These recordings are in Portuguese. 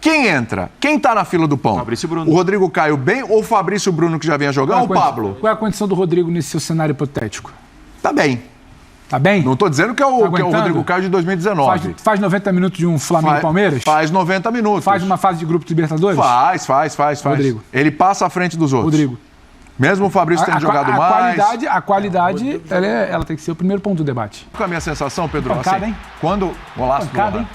Quem entra? Quem tá na fila do pão? Fabrício Bruno. O Rodrigo Caio bem ou o Fabrício Bruno que já vinha jogando ou o Pablo? Qual é a condição do Rodrigo nesse seu cenário hipotético? Tá bem. Tá bem? Não tô dizendo que é o Rodrigo Caio de 2019. Faz 90 minutos de um Flamengo e Palmeiras? Faz 90 minutos. Faz uma fase de grupo de Libertadores? Faz. Rodrigo. Ele passa à frente dos outros. Rodrigo. Mesmo o Fabrício tendo jogado mais. A qualidade ela tem que ser o primeiro ponto do debate. Com a minha sensação, Pedro, Pancada, hein? Quando... Golaço do Pancada, Lohan. hein?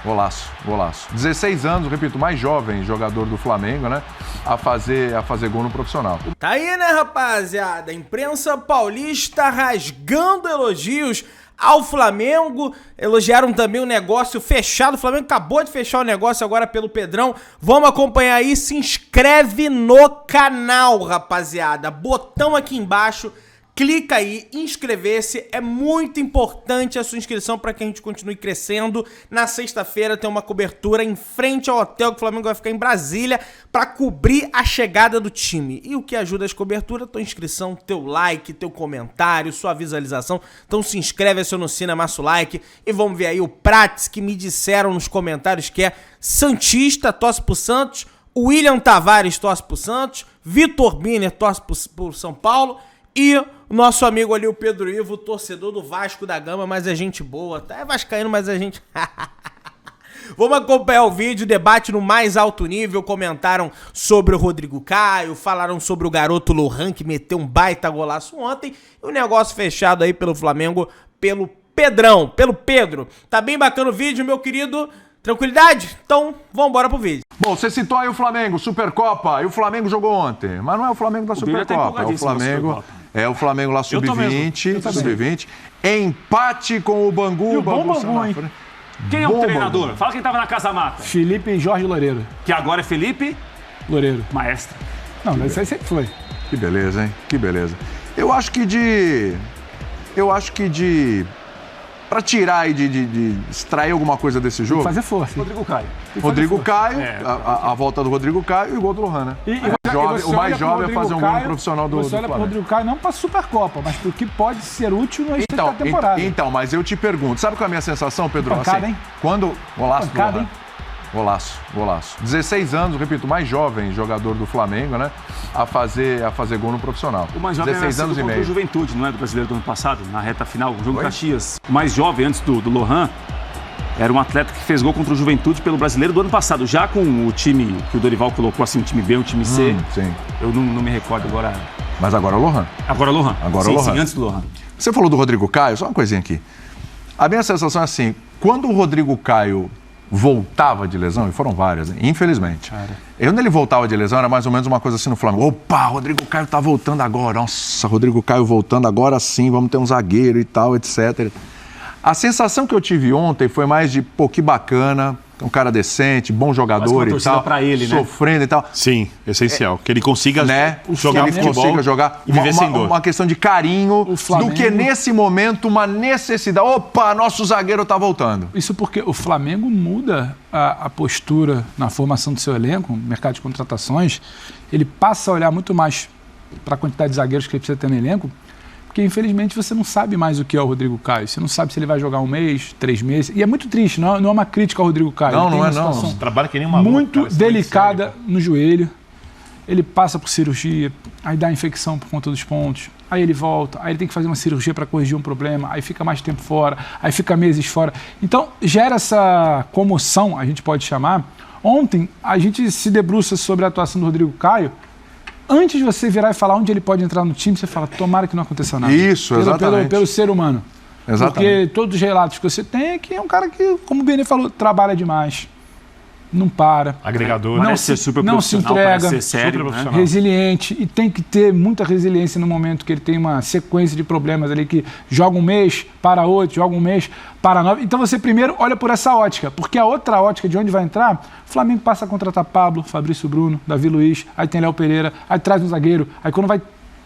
Golaço. 16 anos, repito, mais jovem jogador do Flamengo, né? A fazer gol no profissional. Tá aí, né, rapaziada? Imprensa paulista rasgando elogios ao Flamengo. Elogiaram também o negócio fechado. O Flamengo acabou de fechar o negócio agora pelo Pedrão. Vamos acompanhar aí. Se inscreve no canal, rapaziada. Botão aqui embaixo. Clica aí, inscrever-se, é muito importante a sua inscrição para que a gente continue crescendo. Na sexta-feira tem uma cobertura em frente ao hotel que o Flamengo vai ficar em Brasília para cobrir a chegada do time. E o que ajuda as coberturas? Tua inscrição, teu like, teu comentário, sua visualização. Então se inscreve, aciona o sino, amassa o like e vamos ver aí o Prates que me disseram nos comentários que é santista, torce pro Santos, o William Tavares torce pro Santos, Vitor Biner torce pro São Paulo. E o nosso amigo ali, o Pedro Ivo, torcedor do Vasco da Gama, mas é gente boa, tá? É vascaíno, mas é gente... Vamos acompanhar o vídeo, debate no mais alto nível, comentaram sobre o Rodrigo Caio, falaram sobre o garoto Lohan, que meteu um baita golaço ontem, e o negócio fechado aí pelo Flamengo, pelo Pedrão, pelo Pedro. Tá bem bacana o vídeo, meu querido. Tranquilidade? Então, vamos embora pro vídeo. Bom, você citou aí o Flamengo, Supercopa, e o Flamengo jogou ontem. Mas não é o Flamengo da Supercopa, é o Flamengo lá sub-20, empate com o Bangu. E o bom Bangu, hein? Quem é o treinador? Bangu. Fala quem tava na Casa Mata. Felipe Jorge Loureiro. Que agora é Felipe Loureiro. Maestro. Não, mas isso aí sempre foi. Que beleza, hein? Que beleza. Eu acho que pra tirar e de extrair alguma coisa desse jogo... Fazer força. Rodrigo Caio, a volta do Rodrigo Caio e o gol do Lohan, né? O mais jovem é fazer um gol no profissional do Você olha Flamengo. pro Rodrigo Caio não pra Supercopa, mas pro que pode ser útil no restante da temporada. Então, mas eu te pergunto, sabe qual é a minha sensação, Pedro? Pancada, hein? Quando... Golaço do Pancada, Lohan. hein? Golaço. 16 anos, repito, mais jovem jogador do Flamengo, né? A fazer gol no profissional. O mais jovem 16 anos e contra meio. o Juventude, não é? Do Brasileiro do ano passado, na reta final, o jogo Caxias. O mais jovem, antes do Lohan, era um atleta que fez gol contra o Juventude pelo Brasileiro do ano passado, já com o time que o Dorival colocou, assim, um time B, um time C. Sim. Eu não me recordo agora. Mas agora é o Lohan. Agora é o Lohan. Sim, antes do Lohan. Você falou do Rodrigo Caio, só uma coisinha aqui. A minha sensação é assim, quando o Rodrigo Caio voltava de lesão, e foram várias, né? Infelizmente. Quando ele voltava de lesão, era mais ou menos uma coisa assim no Flamengo. Opa, Rodrigo Caio tá voltando agora. Nossa, Rodrigo Caio voltando agora sim, vamos ter um zagueiro e tal, etc. A sensação que eu tive ontem foi mais de, pô, que bacana, um cara decente, bom jogador e tal. Pra ele, né? Sofrendo e tal. Sim, essencial. Que ele consiga jogar que ele futebol consiga jogar e viver sem dor. Uma questão de carinho do que nesse momento uma necessidade. Opa, nosso zagueiro tá voltando. Isso porque o Flamengo muda a postura na formação do seu elenco, no mercado de contratações. Ele passa a olhar muito mais para a quantidade de zagueiros que ele precisa ter no elenco, porque infelizmente você não sabe mais o que é o Rodrigo Caio. Você não sabe se ele vai jogar 1 mês, 3 meses. E é muito triste, não é uma crítica ao Rodrigo Caio. Não é não. Trabalha que nem uma muito delicada no joelho. Ele passa por cirurgia, aí dá infecção por conta dos pontos, aí ele volta, aí ele tem que fazer uma cirurgia para corrigir um problema, aí fica mais tempo fora, aí fica meses fora. Então, gera essa comoção, a gente pode chamar. Ontem, a gente se debruça sobre a atuação do Rodrigo Caio. Antes de você virar e falar onde ele pode entrar no time, você fala, tomara que não aconteça nada. Isso, exatamente. Pelo ser humano. Exatamente. Porque todos os relatos que você tem é que é um cara que, como o Benê falou, trabalha demais. Não para. Agregador. Não Parece ser super não se profissional, entrega. parece ser sério, Super né? Resiliente. E tem que ter muita resiliência no momento que ele tem uma sequência de problemas ali que joga 1 mês, para outro, joga 1 mês, para 9. Então você primeiro olha por essa ótica, porque a outra ótica de onde vai entrar, o Flamengo passa a contratar Pablo, Fabrício Bruno, Davi Luiz, aí tem Léo Pereira, aí traz um zagueiro, aí quando vai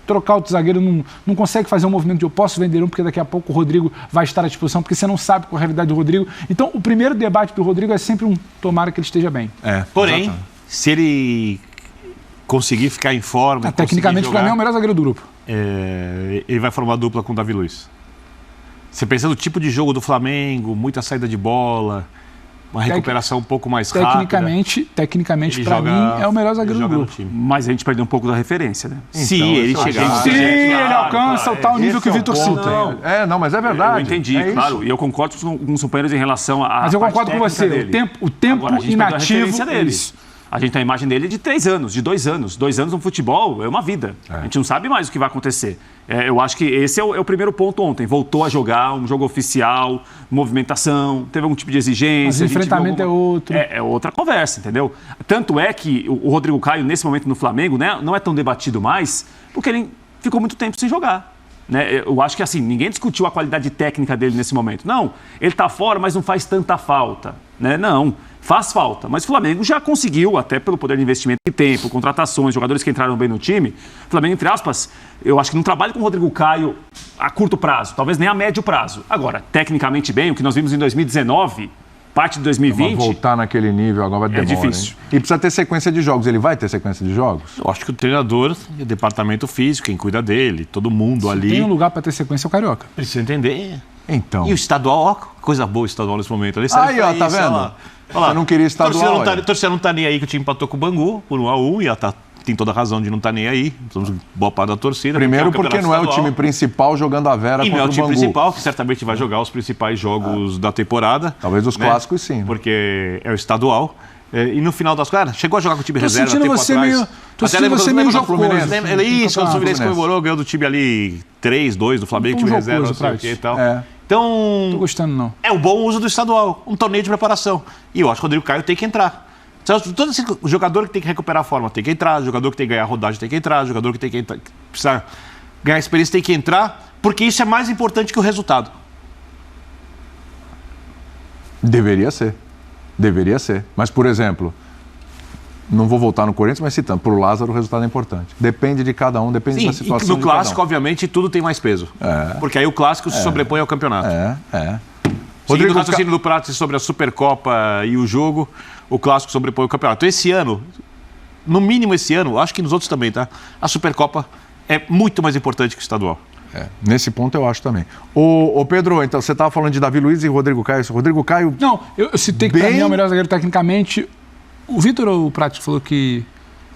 trocar outro zagueiro, não consegue fazer um movimento de eu posso vender um, porque daqui a pouco o Rodrigo vai estar à disposição, porque você não sabe qual é a realidade do Rodrigo. Então, o primeiro debate do Rodrigo é sempre um tomara que ele esteja bem. Porém, se ele conseguir ficar em forma... Tecnicamente, o Flamengo é o melhor zagueiro do grupo. Ele vai formar dupla com o Davi Luiz. Você pensa no tipo de jogo do Flamengo, muita saída de bola, uma recuperação um pouco mais rápida. Tecnicamente para mim, é o melhor zagueiro do grupo. Mas a gente perdeu um pouco da referência, né? Então, se ele chegar... Se ele alcança o tal nível que o Vitor cita. Não, mas é verdade. Eu entendi, claro. E eu concordo com os companheiros em relação a... Mas eu concordo com você. O tempo agora, inativo deles. A gente tem a imagem dele de 3 anos, de 2 anos. 2 anos no futebol é uma vida. A gente não sabe mais o que vai acontecer. Eu acho que esse é o primeiro ponto ontem. Voltou a jogar um jogo oficial, movimentação, teve algum tipo de exigência. Mas o enfrentamento é outro. É outra conversa, entendeu? Tanto é que o Rodrigo Caio, nesse momento no Flamengo, né, não é tão debatido mais, porque ele ficou muito tempo sem jogar. Né? Eu acho que assim, ninguém discutiu a qualidade técnica dele nesse momento. Não, ele está fora, mas não faz tanta falta. Né? Não, faz falta. Mas o Flamengo já conseguiu, até pelo poder de investimento que tem, por contratações, jogadores que entraram bem no time. O Flamengo, entre aspas, eu acho que não trabalha com o Rodrigo Caio a curto prazo, talvez nem a médio prazo. Agora, tecnicamente bem, o que nós vimos em 2019... parte de 2020... voltar naquele nível agora demora, difícil. Hein? E precisa ter sequência de jogos. Ele vai ter sequência de jogos? Eu acho que o treinador e o departamento físico, quem cuida dele, todo mundo ali... Tem um lugar para ter sequência, é o Carioca. Precisa entender. Então. E o estadual, ó, coisa boa o estadual nesse momento. Aí, ó, tá vendo? Olha lá. Você não queria estadual. A torcida não tá nem aí que o time empatou com o Bangu por 1-1 e ela tem toda a razão de não estar nem aí. Somos boa parte da torcida. Primeiro porque não é o time principal jogando a Vera contra o Bangu. E não é o time principal, que certamente vai jogar os principais jogos da temporada. Talvez os clássicos, sim. Né? Porque é o estadual. E no final das contas, chegou a jogar com o time reserva tempo atrás. Tô sentindo você meio jocoso. Isso, quando o Fluminense comemorou, ganhou do time ali 3-2 do Flamengo, time reserva, não sei o que e tal. Então, tô gostando, não. É o bom uso do estadual, um torneio de preparação. E eu acho que o Rodrigo Caio tem que entrar. Todo esse jogador que tem que recuperar a forma tem que entrar, jogador que tem que ganhar rodagem tem que entrar, jogador que tem que precisar ganhar experiência tem que entrar, porque isso é mais importante que o resultado. Deveria ser. Mas, por exemplo, não vou voltar no Corinthians, mas citando, para o Lázaro o resultado é importante. Depende de cada um, depende da situação. E no clássico, obviamente, tudo tem mais peso. Porque aí o clássico se sobrepõe ao campeonato. Rodrigo, o raciocínio do Prato sobre a Supercopa e o jogo, o clássico sobrepõe o campeonato. Então, esse ano, no mínimo esse ano, acho que nos outros também, tá? A Supercopa é muito mais importante que o estadual. Nesse ponto eu acho também. Ô Pedro, então você estava falando de Davi Luiz e Rodrigo Caio. Rodrigo Caio... Não, eu citei que para mim é o melhor zagueiro tecnicamente. O Vitor ou o Prato falou que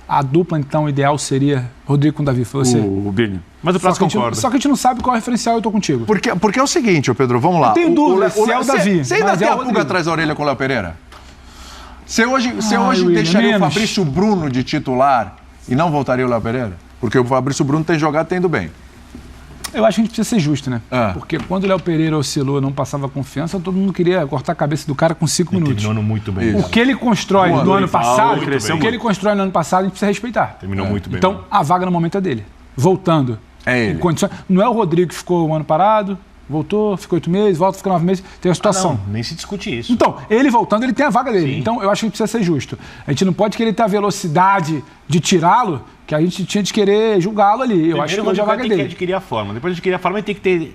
a dupla, então, ideal seria Rodrigo com Davi, foi você? O Birne. Mas o Prato concorda. Só que a gente não sabe qual é o referencial, eu tô contigo. Porque é o seguinte, ô Pedro, vamos lá. Eu tenho dúvida se é o Davi. Você ainda tem a pulga atrás da orelha com o Léo Pereira? Você hoje deixaria o Fabrício Bruno de titular e não voltaria o Léo Pereira? Porque o Fabrício Bruno tem jogado e tem ido bem. Eu acho que a gente precisa ser justo, né? Porque quando o Léo Pereira oscilou, não passava confiança, todo mundo queria cortar a cabeça do cara com 5 minutos. Terminou muito bem. O que ele constrói no ano passado, a gente precisa respeitar. Terminou muito bem. Então, a vaga no momento é dele. Voltando. Ele. Não é o Rodrigo que ficou um ano parado, voltou, ficou 8 meses, volta, fica 9 meses, tem a situação. Nem se discute isso. Então, ele voltando, ele tem a vaga dele. Sim. Então, eu acho que a gente precisa ser justo. A gente não pode querer ter a velocidade de tirá-lo, que a gente tinha de querer julgá-lo ali. Eu acho que hoje a vaga é dele. Tem que adquirir a forma. Depois de adquirir a forma, ele tem que ter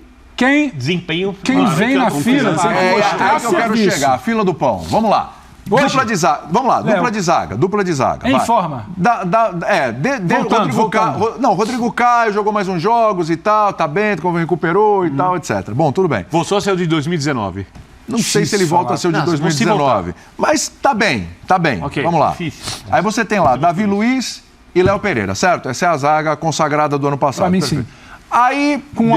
desempenho. Quem vem na fila, aí que eu quero chegar, a fila do pão. Vamos lá. Dupla de zaga. Vamos lá, dupla de zaga. Em forma. Rodrigo Caio jogou mais uns jogos e tal, tá bem, recuperou e tal, etc. Bom, tudo bem. Voltou a ser o de 2019. Não sei se ele volta a ser o de 2019. Mas tá bem. Okay. Vamos lá. Difícil. Aí você tem lá Davi Luiz e Léo Pereira, certo? Essa é a zaga consagrada do ano passado. Pra mim, sim. Aí, com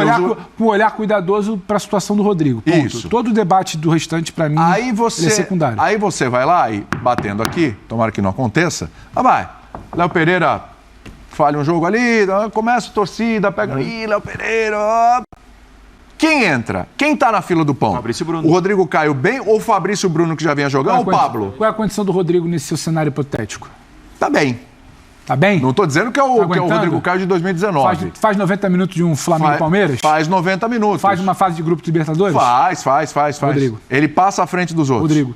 um olhar cuidadoso para a situação do Rodrigo. Ponto. Isso. Todo o debate do restante, para mim, ele é secundário. Aí você vai lá e, batendo aqui, tomara que não aconteça, vai. Léo Pereira falha um jogo ali, começa a torcida, pega ali, Léo Pereira... Quem entra? Quem tá na fila do pão? Fabrício Bruno. O Rodrigo Caio bem ou o Fabrício Bruno que já vinha jogando ou o Pablo? Qual é a condição do Rodrigo nesse seu cenário hipotético? Tá bem. Tá bem? Não tô dizendo que é o Rodrigo Caio de 2019. Faz 90 minutos de um Flamengo e Palmeiras? Faz 90 minutos. Faz uma fase de grupo de Libertadores? Faz. Rodrigo. Ele passa à frente dos outros. Rodrigo.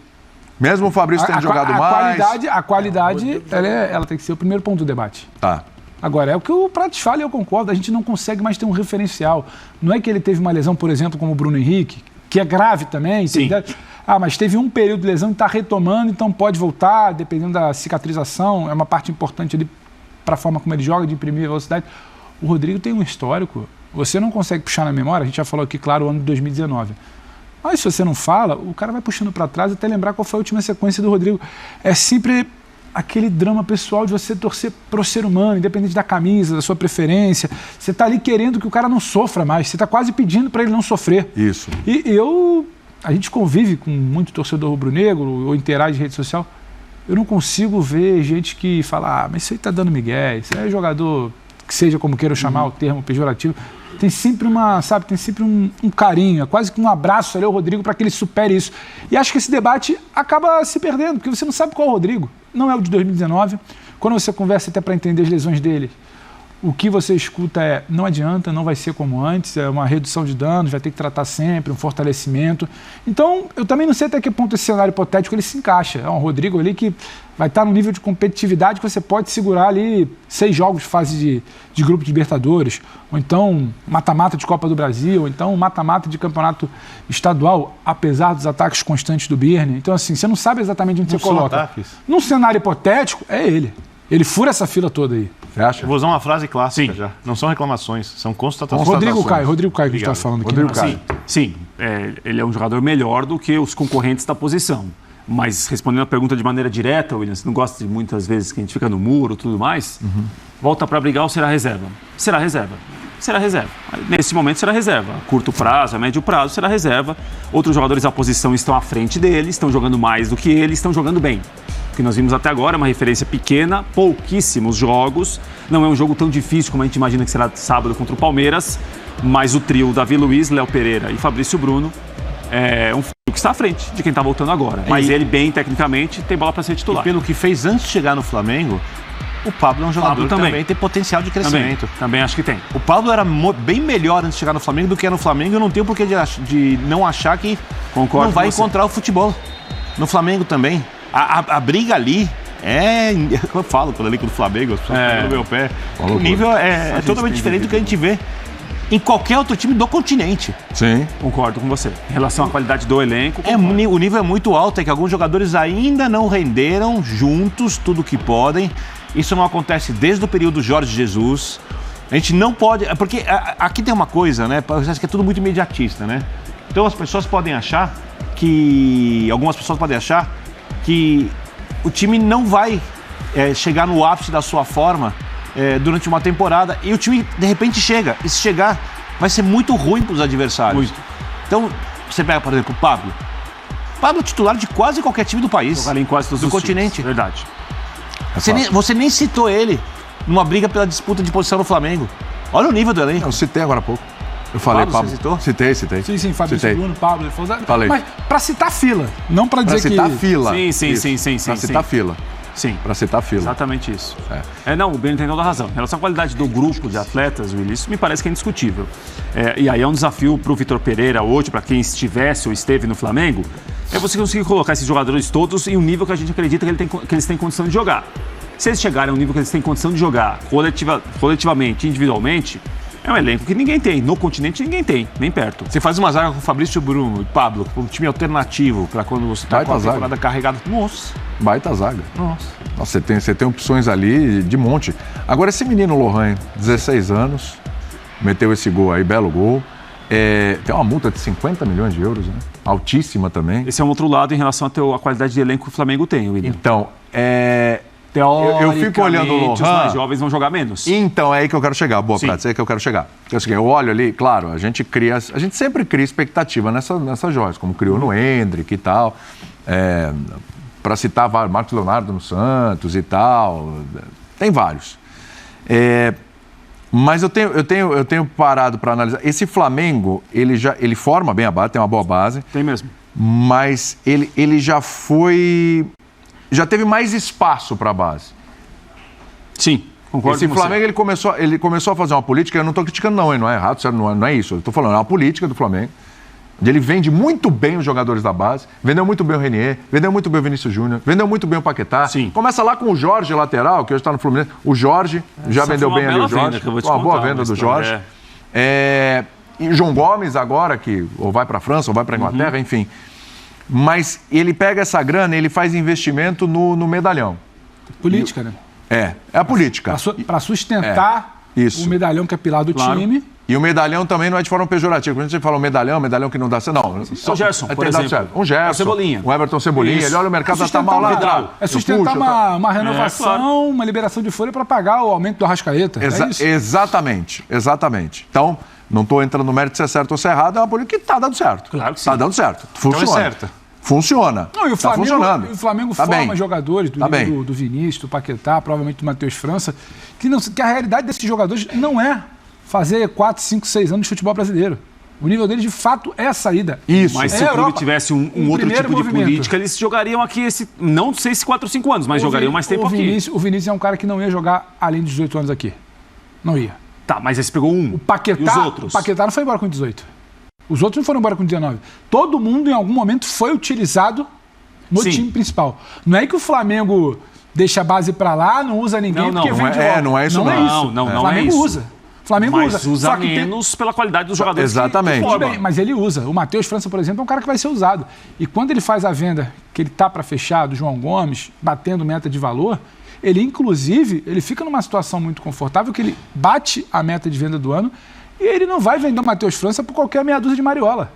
Mesmo o Fabrício tendo jogado mais... A qualidade ela tem que ser o primeiro ponto do debate. Tá. Agora, é o que o Prates fala e eu concordo, a gente não consegue mais ter um referencial. Não é que ele teve uma lesão, por exemplo, como o Bruno Henrique, que é grave também. Sim. Mas teve um período de lesão e está retomando, então pode voltar, dependendo da cicatrização, é uma parte importante ali para a forma como ele joga, de imprimir velocidade. O Rodrigo tem um histórico, você não consegue puxar na memória, a gente já falou aqui, claro, o ano de 2019. Mas se você não fala, o cara vai puxando para trás até lembrar qual foi a última sequência do Rodrigo. É sempre aquele drama pessoal de você torcer pro ser humano, independente da camisa, da sua preferência. Você tá ali querendo que o cara não sofra mais. Você tá quase pedindo para ele não sofrer. Isso. E a gente convive com muito torcedor rubro-negro ou interage em rede social. Eu não consigo ver gente que fala, mas isso aí tá dando migué, isso aí é jogador, que seja como queiram chamar o termo pejorativo. Tem sempre um carinho, quase que um abraço ali ao Rodrigo para que ele supere isso. E acho que esse debate acaba se perdendo, porque você não sabe qual é o Rodrigo. Não é o de 2019. Quando você conversa até para entender as lesões dele, o que você escuta é, não adianta, não vai ser como antes, é uma redução de danos, vai ter que tratar sempre, um fortalecimento. Então, eu também não sei até que ponto esse cenário hipotético ele se encaixa. É um Rodrigo ali que vai estar num nível de competitividade que você pode segurar ali 6 jogos de fase de grupo de Libertadores, ou então mata-mata de Copa do Brasil, ou então mata-mata de campeonato estadual, apesar dos ataques constantes do Birne. Então, assim, você não sabe exatamente onde você coloca. Num cenário hipotético, é ele. Ele fura essa fila toda aí. Você acha? Eu vou usar uma frase clássica já. Não são reclamações, são constatações. Rodrigo Caio que a gente está falando aqui. Rodrigo Caio. Sim, ele é um jogador melhor do que os concorrentes da posição. Mas respondendo a pergunta de maneira direta, William, você não gosta de muitas vezes que a gente fica no muro e tudo mais? Volta para brigar ou será reserva? Será reserva. Será reserva. Nesse momento será reserva. A curto prazo, a médio prazo será reserva. Outros jogadores da posição estão à frente dele, estão jogando mais do que ele, estão jogando bem. O que nós vimos até agora é uma referência pequena, pouquíssimos jogos. Não é um jogo tão difícil como a gente imagina que será sábado contra o Palmeiras, mas o trio Davi Luiz, Léo Pereira e Fabrício Bruno é um que está à frente de quem está voltando agora. Mas ele, bem tecnicamente, tem bola para ser titular. E pelo que fez antes de chegar no Flamengo, o Pablo é um jogador que também tem potencial de crescimento. Também acho que tem. O Pablo era bem melhor antes de chegar no Flamengo do que é no Flamengo. Eu não tenho porquê de não achar que não vai encontrar o futebol. No Flamengo também. A briga ali eu falo quando ali com o Flamengo, as pessoas pegam no meu pé. O nível é totalmente diferente do que a gente vê em qualquer outro time do continente. Sim. Concordo com você. Em relação à qualidade do elenco. O nível é muito alto, é que alguns jogadores ainda não renderam juntos tudo que podem. Isso não acontece desde o período Jorge Jesus. A gente não pode... Porque aqui tem uma coisa, né? Parece que é tudo muito imediatista, né? Então as pessoas podem achar que... Algumas pessoas podem achar que o time não vai chegar no ápice da sua forma durante uma temporada e o time de repente chega. E se chegar, vai ser muito ruim para os adversários. Muito. Então, você pega, por exemplo, o Pablo. Pablo é titular de quase qualquer time do país. Jogar em quase todos do os continente. Times. Verdade. Você nem citou ele numa briga pela disputa de posição no Flamengo. Olha o nível do elenco. Eu citei agora há pouco. Eu falei, Pablo. Você citou? Citei. Sim, Fabrício Bruno, Pablo. Falei. Mas pra citar fila, não pra dizer que... Pra citar fila. Sim. Pra citar fila. Sim. Pra citar fila. Exatamente isso. Não, o Ben tem toda a razão. Em relação à qualidade do grupo de atletas, Willis, isso me parece que é indiscutível. E aí é um desafio pro Vitor Pereira hoje, para quem estivesse ou esteve no Flamengo, é você conseguir colocar esses jogadores todos em um nível que a gente acredita que eles têm condição de jogar. Se eles chegarem a um nível que eles têm condição de jogar coletivamente, individualmente, é um elenco que ninguém tem. No continente ninguém tem, nem perto. Você faz uma zaga com o Fabrício Bruno e Pablo, um time alternativo para quando você está com a temporada carregada. Nossa. Baita zaga. Nossa, você tem opções ali de monte. Agora esse menino Lohan, 16 anos, meteu esse gol aí, belo gol. Tem uma multa de 50 milhões de euros, né? Altíssima também. Esse é um outro lado em relação à qualidade de elenco que o Flamengo tem, William. Então, eu fico olhando o Lohan. Os mais jovens vão jogar menos. Então, é aí que eu quero chegar. Boa, Prates, é aí que eu quero chegar. Porque, assim, eu olho ali, claro, a gente sempre cria expectativa nessas joias, como criou no Endrick e tal. Para citar Marcos Leonardo no Santos e tal. Tem vários. Mas eu tenho parado para analisar. Esse Flamengo, ele forma bem a base, tem uma boa base. Tem mesmo. Mas ele já teve mais espaço para a base. Sim, concordo com você. Esse Flamengo, ele começou a fazer uma política, eu não estou criticando não é errado, não é isso. Eu estou falando, é uma política do Flamengo. Ele vende muito bem os jogadores da base, vendeu muito bem o Renier, vendeu muito bem o Vinícius Júnior, vendeu muito bem o Paquetá. Sim. Começa lá com o Jorge, lateral, que hoje está no Fluminense. O Jorge, já vendeu bem ali o Jorge. Uma boa venda do Jorge. E o João Gomes agora, que ou vai para a França ou vai para a Inglaterra, enfim. Mas ele pega essa grana e ele faz investimento no medalhão. Política, né? É a política. Para sustentar o medalhão que é pilar do time. E o medalhão também não é de forma pejorativa. Quando a gente fala medalhão que não dá certo. Não, o Gerson, por exemplo. Certo. Um Gerson, Cebolinha. um Everton Cebolinha. Isso. Ele olha o mercado tá mal lá atrás. É sustentar uma renovação, uma liberação de folha para pagar o aumento do Arrascaeta. Exatamente. Então, não estou entrando no mérito se é certo ou se é errado, é uma política que está dando certo. Claro que sim. Está dando certo. Funciona. Então é certa. Funciona. Não, e o tá Flamengo, funcionando. o Flamengo tá forma bem. jogadores do nível do Vinícius, do Paquetá, provavelmente do Matheus França, que a realidade desses jogadores não é fazer 4, 5, 6 anos de futebol brasileiro. O nível deles, de fato, é a saída. Isso. Mas se o clube tivesse um outro tipo de política, eles jogariam aqui não sei se 4 ou 5 anos, mas jogariam mais tempo aqui. O Vinícius é um cara que não ia jogar além dos 18 anos aqui. Não ia. Tá, mas aí você pegou um. O Paquetá, e os outros? O Paquetá não foi embora com 18. Os outros não foram embora com 19. Todo mundo, em algum momento, foi utilizado no time principal. Não é que o Flamengo deixa a base pra lá, não usa ninguém porque vem de volta. Não é isso. Não, o Flamengo usa. Mas usa menos pela qualidade dos jogadores. Exatamente. Tudo bem, mas ele usa. O Matheus França, por exemplo, é um cara que vai ser usado. E quando ele faz a venda, que ele tá para fechar, do João Gomes, batendo meta de valor, ele, inclusive, ele fica numa situação muito confortável que ele bate a meta de venda do ano e ele não vai vender o Matheus França por qualquer meia dúzia de mariola.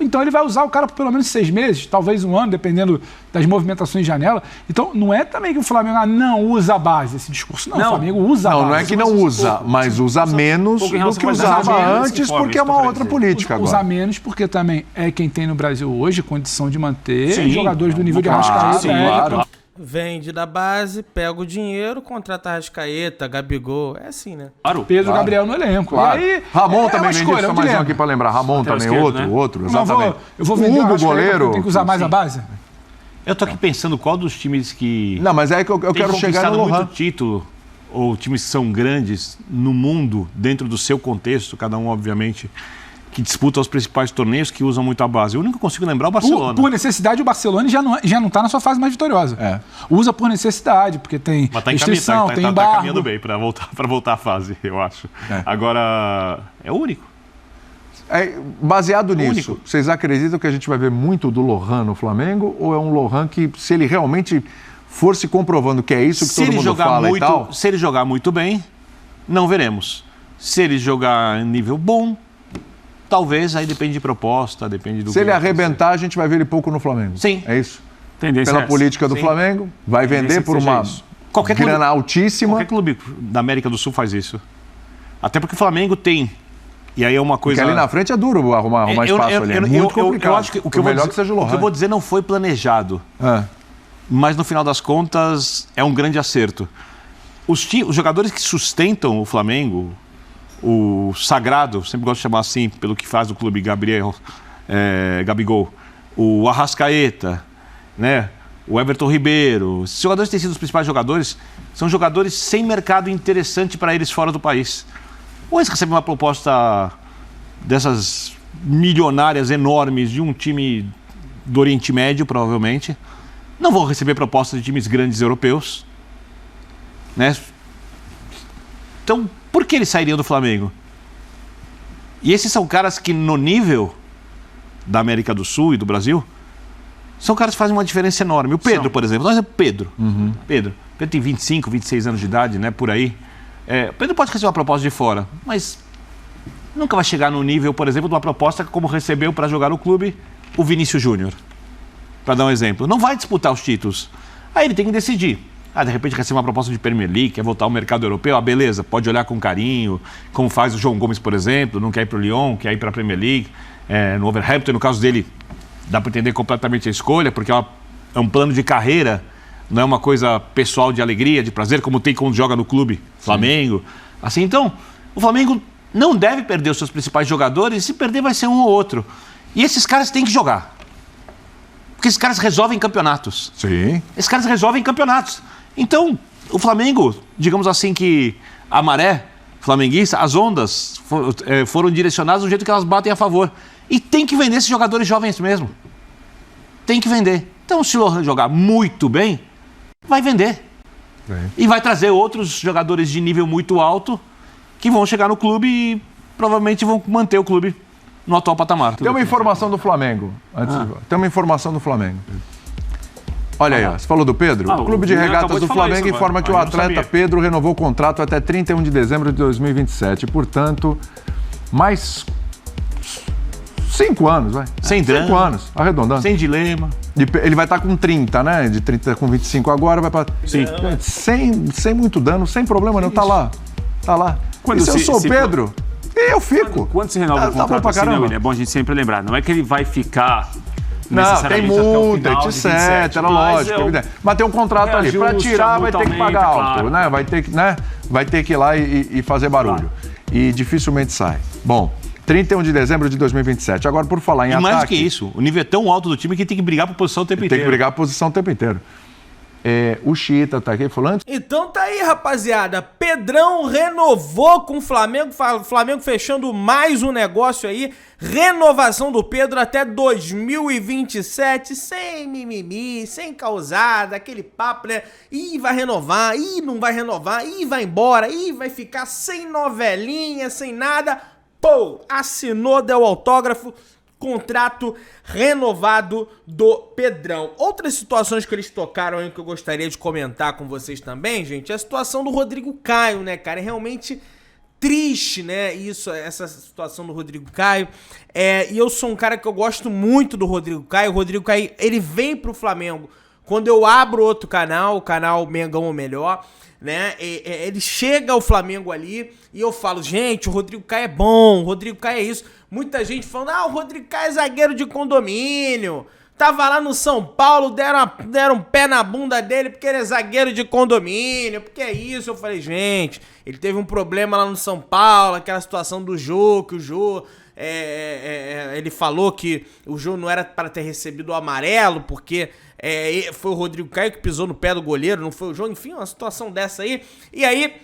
Então ele vai usar o cara por pelo menos 6 meses, talvez um ano, dependendo das movimentações de janela. Então não é também que o Flamengo não usa a base, esse discurso. Não, o Flamengo usa a base. Não é que não usa, mas usa menos do que usava antes, porque é uma outra política agora. Usa menos porque também é quem tem no Brasil hoje condição de manter jogadores do nível de Arrascaeta. Claro. Vende da base, pega o dinheiro, contrata Arrascaeta, Gabigol. É assim, né? Claro. Pedro Gabriel no elenco. Claro. E aí, Ramon também vende escolha, isso, mais um aqui para lembrar. Ramon também, outro, exatamente. Eu vou vender o Hugo, goleiro. Tem que usar mais a base? Eu tô aqui pensando qual dos times que... Não, mas é que eu quero chegar no Lohan. muito título, ou times que são grandes no mundo, dentro do seu contexto, cada um, obviamente, que disputa os principais torneios, que usam muito a base. O único que eu consigo lembrar é o Barcelona. Por necessidade, o Barcelona já não está na sua fase mais vitoriosa. Usa por necessidade, porque tem restrição, tem embargo. Tá caminhando bem para voltar à fase, eu acho. Agora, é o único. Baseado nisso, vocês acreditam que a gente vai ver muito do Lohan no Flamengo? Ou é um Lohan que, se ele realmente for se comprovando que é isso que todo mundo fala e tal... Se ele jogar muito bem, não veremos. Se ele jogar em nível bom... Talvez, aí depende de proposta, depende do... Se ele arrebentar, a gente vai ver ele pouco no Flamengo. Sim. É isso? Tendência pela política do Flamengo, vai vender por uma grana altíssima. Qualquer clube da América do Sul faz isso. Até porque o Flamengo tem... E aí é uma coisa... Porque ali na frente é duro arrumar espaço ali. É muito complicado. Eu acho que o que eu vou dizer não foi planejado. Mas no final das contas é um grande acerto. Os jogadores que sustentam o Flamengo... O Sagrado, sempre gosto de chamar assim, pelo que faz o clube, Gabigol, o Arrascaeta, né? O Everton Ribeiro. Esses jogadores têm sido os principais jogadores, são jogadores sem mercado interessante para eles fora do país. Ou eles recebem uma proposta dessas milionárias enormes de um time do Oriente Médio, provavelmente. Não vão receber propostas de times grandes europeus, né? Então, por que eles sairiam do Flamengo? E esses são caras que, no nível da América do Sul e do Brasil, são caras que fazem uma diferença enorme. O Pedro, por exemplo. Nós é Pedro. Pedro tem 25, 26 anos de idade, né? Por aí. O Pedro pode receber uma proposta de fora, mas nunca vai chegar no nível, por exemplo, de uma proposta como recebeu para jogar no clube o Vinícius Júnior. Para dar um exemplo. Não vai disputar os títulos. Aí ele tem que decidir. De repente recebe uma proposta de Premier League, quer voltar ao mercado europeu, beleza, pode olhar com carinho, como faz o João Gomes, por exemplo, não quer ir para o Lyon, quer ir para a Premier League, no Wolverhampton, no caso dele, dá para entender completamente a escolha, porque é um plano de carreira, não é uma coisa pessoal de alegria, de prazer, como tem quando joga no clube Flamengo. Assim, então, o Flamengo não deve perder os seus principais jogadores, se perder vai ser um ou outro. E esses caras têm que jogar. Porque esses caras resolvem campeonatos. Sim. Esses caras resolvem campeonatos. Então, o Flamengo, digamos assim que a maré flamenguista, as ondas foram direcionadas do jeito que elas batem a favor. E tem que vender esses jogadores jovens mesmo. Tem que vender. Então, se o Lohan jogar muito bem, vai vender. E vai trazer outros jogadores de nível muito alto que vão chegar no clube e provavelmente vão manter o clube no atual patamar. Tem uma informação do Flamengo. Tem uma informação do Flamengo. Olha aí, você falou do Pedro? O Clube de Regatas do Flamengo informa que o atleta Pedro renovou o contrato até 31 de dezembro de 2027. Portanto, mais 5 anos, vai. Sem 5 drama. anos, arredondando. Sem dilema. Ele vai estar com 30, né? De 30 com 25 agora, vai para... Sim. Sem muito dano, sem problema não. Tá lá. Tá lá. Quando e se eu sou o Pedro, eu fico. Quando se renova o contrato assim, né, William? É bom a gente sempre lembrar. Não é que ele vai ficar... Não, tem multa, etc, era lógico. Mas tem um contrato ali. Para tirar, vai ter que pagar alto, claro. Né? Vai ter que ir lá e fazer barulho. Claro. E dificilmente sai. Bom, 31 de dezembro de 2027. Agora, por falar em ataque... mais do que isso, o nível é tão alto do time que tem que brigar por posição o tempo inteiro. Tem que brigar por posição o tempo inteiro. O Chita tá aqui falando. Então tá aí, rapaziada. Pedrão renovou com o Flamengo. Flamengo fechando mais um negócio aí. Renovação do Pedro até 2027. Sem mimimi, sem causada, aquele papo, né? Ih, vai renovar, ih, não vai renovar, ih, vai embora, ih, vai ficar sem novelinha, sem nada. Pô, assinou, deu autógrafo. Contrato renovado do Pedrão. Outras situações que eles tocaram aí que eu gostaria de comentar com vocês também, gente, é a situação do Rodrigo Caio, né, cara? É realmente triste, né, essa situação do Rodrigo Caio. E eu sou um cara que eu gosto muito do Rodrigo Caio. O Rodrigo Caio, ele vem pro Flamengo quando eu abro outro canal, o canal Mengão ou Melhor, né? Ele chega ao Flamengo ali e eu falo, gente, o Rodrigo Caio é bom, o Rodrigo Caio é isso. Muita gente falando, o Rodrigo Caio é zagueiro de condomínio. Tava lá no São Paulo, deram um pé na bunda dele porque ele é zagueiro de condomínio. Porque é isso. Eu falei, gente, ele teve um problema lá no São Paulo, aquela situação do Jô, que o Jô... ele falou que o Jô não era para ter recebido o amarelo, porque foi o Rodrigo Caio que pisou no pé do goleiro, não foi o Jô. Enfim, uma situação dessa aí. E aí...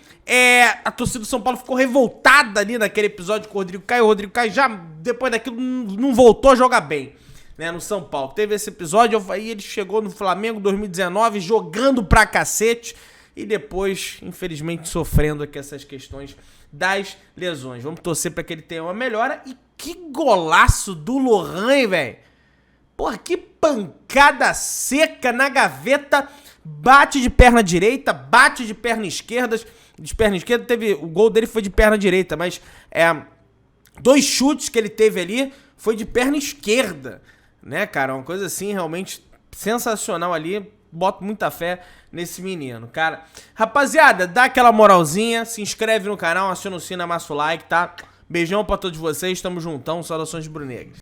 a torcida do São Paulo ficou revoltada ali naquele episódio com o Rodrigo Caio. O Rodrigo Caio já, depois daquilo, não voltou a jogar bem, né, no São Paulo. Teve esse episódio, aí ele chegou no Flamengo em 2019, jogando pra cacete, e depois, infelizmente, sofrendo aqui essas questões das lesões. Vamos torcer pra que ele tenha uma melhora. E que golaço do Lohan, hein, velho? Porra, que pancada seca na gaveta. Bate de perna direita, bate de perna esquerda. De perna esquerda, o gol dele foi de perna direita, mas 2 chutes que ele teve ali foi de perna esquerda, né, cara? Uma coisa assim realmente sensacional ali. Boto muita fé nesse menino, cara. Rapaziada, dá aquela moralzinha, se inscreve no canal, aciona o sino, amassa o like, tá? Beijão pra todos vocês, tamo juntão, saudações brunegras.